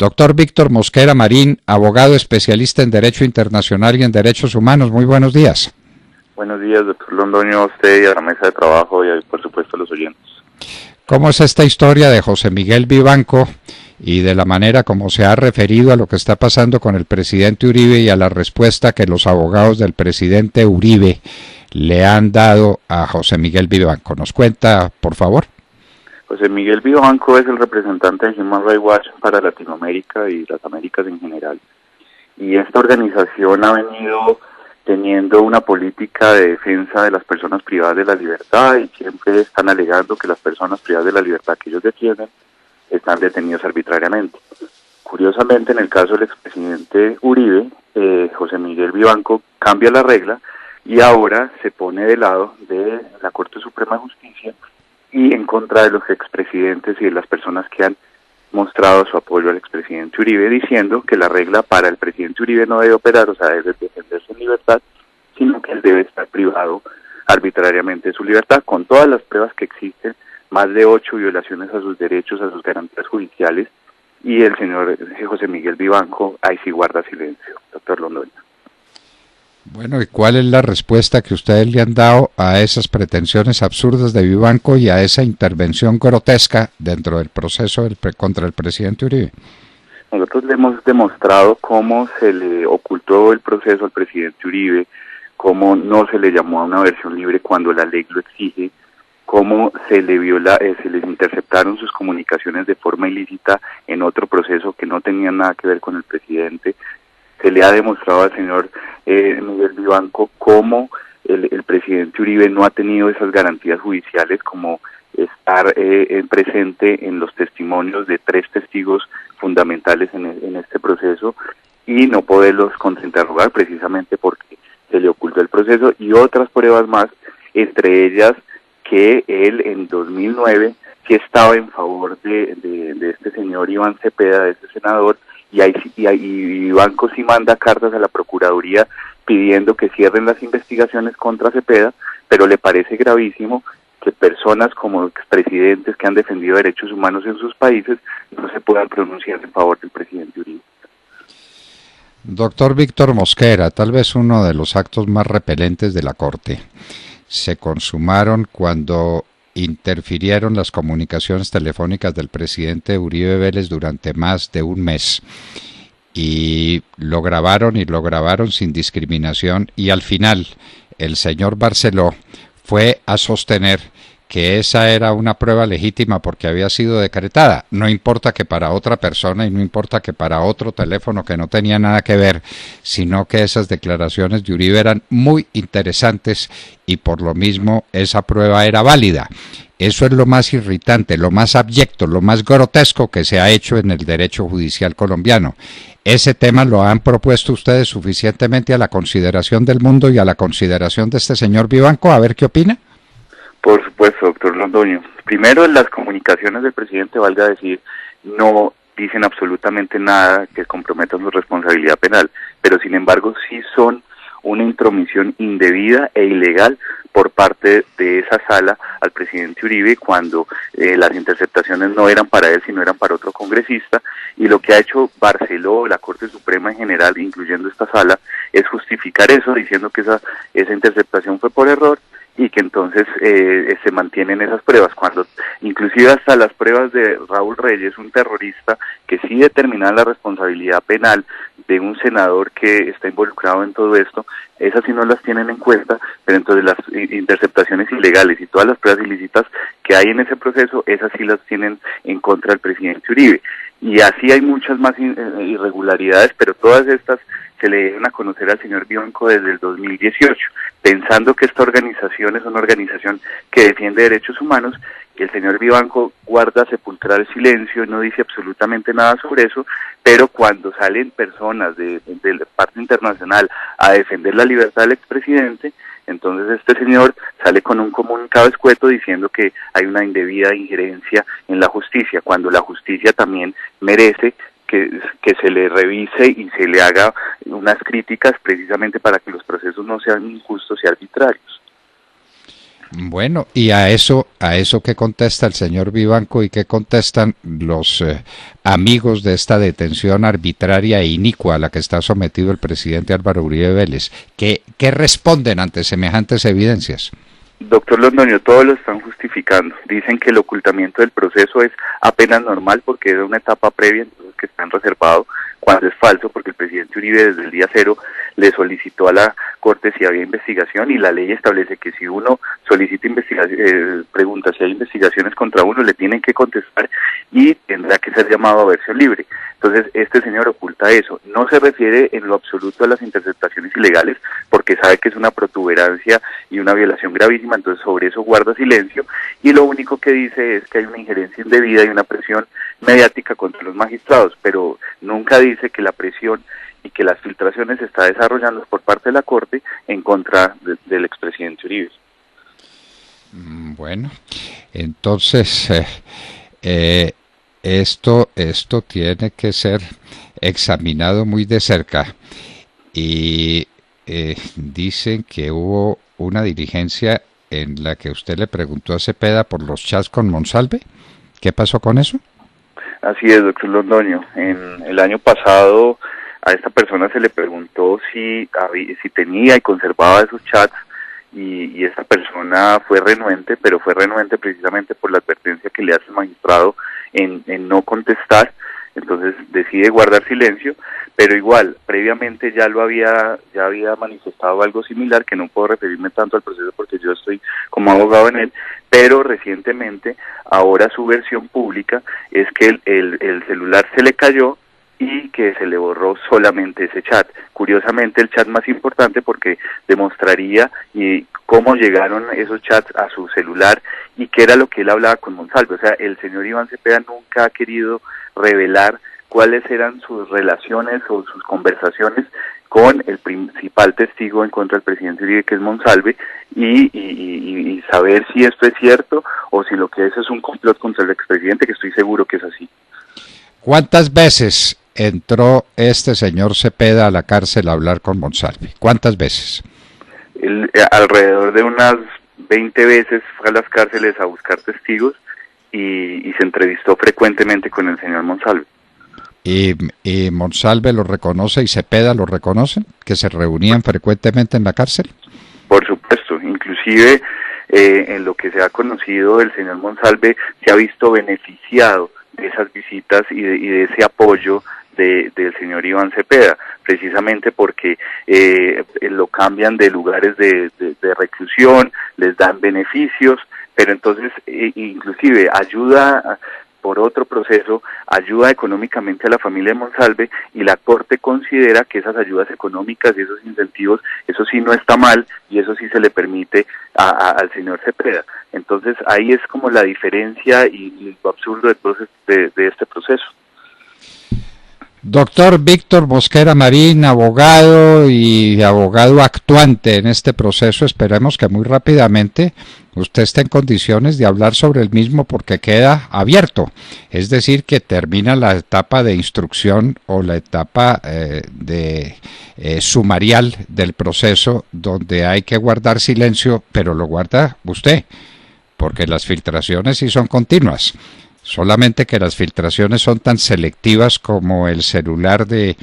Doctor Víctor Mosquera Marín, abogado especialista en Derecho Internacional y en Derechos Humanos. Muy buenos días. Buenos días, doctor Londoño, a usted y a la mesa de trabajo y, por supuesto, a los oyentes. ¿Cómo es esta historia de José Miguel Vivanco y de la manera como se ha referido a lo que está pasando con el presidente Uribe y a la respuesta que los abogados del presidente Uribe le han dado a José Miguel Vivanco? ¿Nos cuenta, por favor? José Miguel Vivanco es el representante de Human Rights Watch para Latinoamérica y las Américas en general. Y esta organización ha venido teniendo una política de defensa de las personas privadas de la libertad y siempre están alegando que las personas privadas de la libertad que ellos defienden están detenidos arbitrariamente. Curiosamente, en el caso del expresidente Uribe, José Miguel Vivanco cambia la regla y ahora se pone del lado de la Corte Suprema de Justicia y en contra de los expresidentes y de las personas que han mostrado su apoyo al expresidente Uribe, diciendo que la regla para el presidente Uribe no debe operar, o sea, debe defenderse en libertad, sino que él debe estar privado arbitrariamente de su libertad, con todas las pruebas que existen, más de 8 violaciones a sus derechos, a sus garantías judiciales, y el señor José Miguel Vivanco ahí sí guarda silencio, doctor Londoño. Bueno, ¿y cuál es la respuesta que ustedes le han dado a esas pretensiones absurdas de Vivanco y a esa intervención grotesca dentro del proceso contra el presidente Uribe? Nosotros le hemos demostrado cómo se le ocultó el proceso al presidente Uribe, cómo no se le llamó a una versión libre cuando la ley lo exige, cómo se le se les interceptaron sus comunicaciones de forma ilícita en otro proceso que no tenía nada que ver con el presidente. Se le ha demostrado al señor Miguel Vivanco cómo el presidente Uribe no ha tenido esas garantías judiciales como estar presente en los testimonios de 3 testigos fundamentales en este proceso y no poderlos contrainterrogar precisamente porque se le ocultó el proceso y otras pruebas más, entre ellas que él en 2009 sí estaba en favor de este señor Iván Cepeda, de este senador, y Vivanco sí manda cartas a la Procuraduría pidiendo que cierren las investigaciones contra Cepeda, pero le parece gravísimo que personas como expresidentes que han defendido derechos humanos en sus países no se puedan pronunciar en favor del presidente Uribe. Doctor Víctor Mosquera, tal vez uno de los actos más repelentes de la Corte se consumaron cuando interfirieron las comunicaciones telefónicas del presidente Uribe Vélez durante más de un mes y lo grabaron sin discriminación y al final el señor Barceló fue a sostener que esa era una prueba legítima porque había sido decretada. No importa que para otra persona y no importa que para otro teléfono que no tenía nada que ver, sino que esas declaraciones de Uribe eran muy interesantes y por lo mismo esa prueba era válida. Eso es lo más irritante, lo más abyecto, lo más grotesco que se ha hecho en el derecho judicial colombiano. ¿Ese tema lo han propuesto ustedes suficientemente a la consideración del mundo y a la consideración de este señor Vivanco? A ver qué opina. Por supuesto, doctor Londoño. Primero, las comunicaciones del presidente, valga decir, no dicen absolutamente nada que comprometa su responsabilidad penal, pero sin embargo sí son una intromisión indebida e ilegal por parte de esa sala al presidente Uribe cuando las interceptaciones no eran para él, sino eran para otro congresista, y lo que ha hecho Barceló, la Corte Suprema en general, incluyendo esta sala, es justificar eso, diciendo que esa interceptación fue por error, y que entonces se mantienen esas pruebas, cuando inclusive hasta las pruebas de Raúl Reyes, un terrorista que sí determina la responsabilidad penal de un senador que está involucrado en todo esto, esas sí no las tienen en cuenta, pero entonces las interceptaciones ilegales y todas las pruebas ilícitas que hay en ese proceso, esas sí las tienen en contra del presidente Uribe. Y así hay muchas más irregularidades, pero todas estas se le dieron a conocer al señor Vivanco desde el 2018, pensando que esta organización es una organización que defiende derechos humanos, y el señor Vivanco guarda sepulcral silencio, no dice absolutamente nada sobre eso, pero cuando salen personas de la parte internacional a defender la libertad del expresidente, entonces este señor sale con un comunicado escueto diciendo que hay una indebida injerencia en la justicia, cuando la justicia también merece que se le revise y se le haga unas críticas precisamente para que los procesos no sean injustos y arbitrarios. Bueno, y a eso qué contesta el señor Vivanco y qué contestan los amigos de esta detención arbitraria e inicua a la que está sometido el presidente Álvaro Uribe Vélez. ¿Qué responden ante semejantes evidencias? Doctor Londoño, todo lo están justificando. Dicen que el ocultamiento del proceso es apenas normal porque era una etapa previa, entonces que están reservados, cuando es falso porque el presidente Uribe desde el día cero le solicitó a la Corte si había investigación y la ley establece que si uno solicita investigación, pregunta si hay investigaciones contra uno, le tienen que contestar y tendrá que ser llamado a versión libre. Entonces, este señor oculta eso. No se refiere en lo absoluto a las interceptaciones ilegales, porque sabe que es una protuberancia y una violación gravísima, entonces sobre eso guarda silencio, y lo único que dice es que hay una injerencia indebida y una presión mediática contra los magistrados, pero nunca dice que la presión y que las filtraciones se está desarrollando por parte de la Corte en contra del expresidente Uribe. Bueno, entonces esto tiene que ser examinado muy de cerca y dicen que hubo una diligencia en la que usted le preguntó a Cepeda por los chats con Monsalve. ¿Qué pasó con eso? Así es, doctor Londoño. En el año pasado a esta persona se le preguntó si tenía y conservaba esos chats y esta persona fue renuente, pero fue renuente precisamente por la advertencia que le hace el magistrado en no contestar. Entonces decide guardar silencio, pero igual, previamente ya había manifestado algo similar, que no puedo referirme tanto al proceso porque yo estoy como abogado en él, pero recientemente, ahora su versión pública es que el celular se le cayó y que se le borró solamente ese chat. Curiosamente el chat más importante porque demostraría cómo llegaron esos chats a su celular y qué era lo que él hablaba con Monsalve. O sea, el señor Iván Cepeda nunca ha querido revelar cuáles eran sus relaciones o sus conversaciones con el principal testigo en contra del presidente Uribe, que es Monsalve, y saber si esto es cierto o si lo que es un complot contra el expresidente, que estoy seguro que es así. ¿Cuántas veces entró este señor Cepeda a la cárcel a hablar con Monsalve? ¿Cuántas veces? Alrededor de unas 20 veces fue a las cárceles a buscar testigos y se entrevistó frecuentemente con el señor Monsalve. ¿Y Monsalve lo reconoce y Cepeda lo reconocen? ¿Que se reunían frecuentemente en la cárcel? Por supuesto, inclusive en lo que se ha conocido, el señor Monsalve se ha visto beneficiado de esas visitas y de ese apoyo del señor Iván Cepeda, precisamente porque lo cambian de lugares de reclusión, les dan beneficios, pero entonces inclusive ayuda por otro proceso, ayuda económicamente a la familia de Monsalve, y la Corte considera que esas ayudas económicas y esos incentivos, eso sí no está mal y eso sí se le permite al señor Cepeda. Entonces ahí es como la diferencia y lo absurdo de este proceso. Doctor Víctor Mosquera Marín, abogado y abogado actuante en este proceso, esperemos que muy rápidamente usted esté en condiciones de hablar sobre el mismo porque queda abierto, es decir, que termina la etapa de instrucción o la etapa sumarial del proceso donde hay que guardar silencio, pero lo guarda usted, porque las filtraciones sí son continuas. Solamente que las filtraciones son tan selectivas como el celular de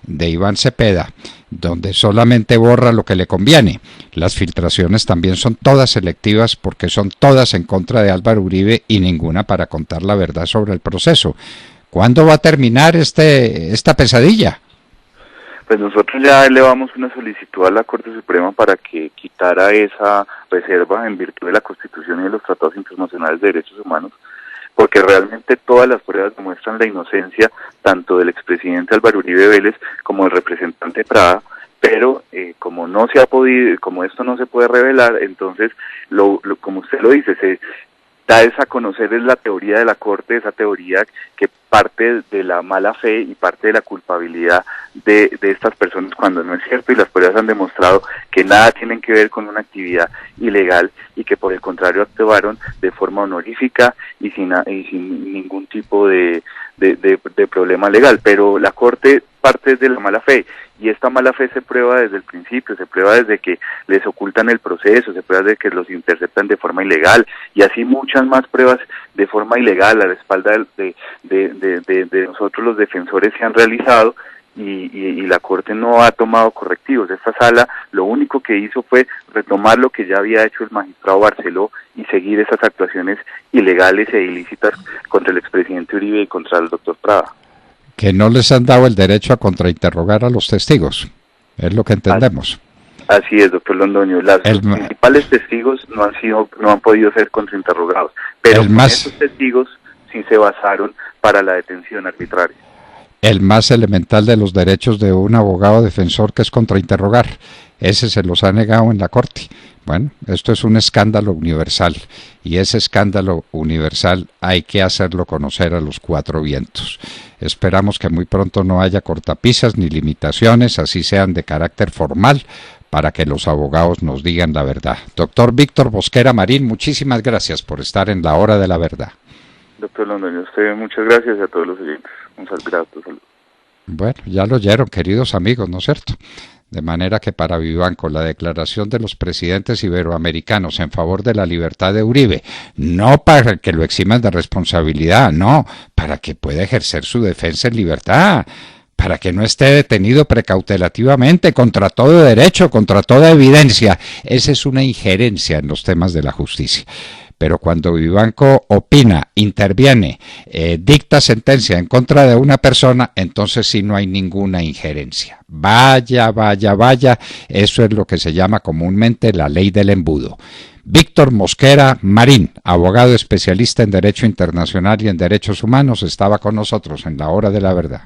Iván Cepeda, donde solamente borra lo que le conviene. Las filtraciones también son todas selectivas porque son todas en contra de Álvaro Uribe y ninguna para contar la verdad sobre el proceso. ¿Cuándo va a terminar esta pesadilla? Pues nosotros ya elevamos una solicitud a la Corte Suprema para que quitara esa reserva en virtud de la Constitución y de los tratados internacionales de derechos humanos, porque realmente todas las pruebas demuestran la inocencia tanto del expresidente Álvaro Uribe Vélez como del representante Prada, pero como no se ha podido, como esto no se puede revelar, entonces, como usted lo dice, se da a conocer es la teoría de la Corte, esa teoría que parte de la mala fe y parte de la culpabilidad de estas personas cuando no es cierto, y las pruebas han demostrado que nada tienen que ver con una actividad ilegal y que por el contrario actuaron de forma honorífica y sin ningún tipo de problema legal, pero la Corte parte de la mala fe y esta mala fe se prueba desde el principio, se prueba desde que les ocultan el proceso, se prueba desde que los interceptan de forma ilegal, y así muchas más pruebas de forma ilegal a la espalda de nosotros los defensores se han realizado, y la Corte no ha tomado correctivos. Esta sala lo único que hizo fue retomar lo que ya había hecho el magistrado Barceló y seguir esas actuaciones ilegales e ilícitas contra el expresidente Uribe y contra el doctor Prada. Que no les han dado el derecho a contrainterrogar a los testigos, es lo que entendemos. Así es, doctor Londoño. Los principales testigos no han podido ser contrainterrogados, pero esos testigos sí se basaron para la detención arbitraria. El más elemental de los derechos de un abogado defensor, que es contrainterrogar, ese se los ha negado en la Corte. Bueno, esto es un escándalo universal, y ese escándalo universal hay que hacerlo conocer a los cuatro vientos. Esperamos que muy pronto no haya cortapisas ni limitaciones, así sean de carácter formal, para que los abogados nos digan la verdad. Doctor Víctor Mosquera Marín, muchísimas gracias por estar en la hora de la verdad. Doctor Londoño, usted muchas gracias, y a todos los oyentes. Un saludo. Bueno, ya lo oyeron, queridos amigos, ¿no es cierto? De manera que para Vivanco, la declaración de los presidentes iberoamericanos en favor de la libertad de Uribe, no para que lo eximan de responsabilidad, no, para que pueda ejercer su defensa en libertad, para que no esté detenido precautelativamente, contra todo derecho, contra toda evidencia. Esa es una injerencia en los temas de la justicia. Pero cuando Vivanco opina, interviene, dicta sentencia en contra de una persona, entonces sí no hay ninguna injerencia. Vaya, eso es lo que se llama comúnmente la ley del embudo. Víctor Mosquera Marín, abogado especialista en Derecho Internacional y en Derechos Humanos, estaba con nosotros en la hora de la verdad.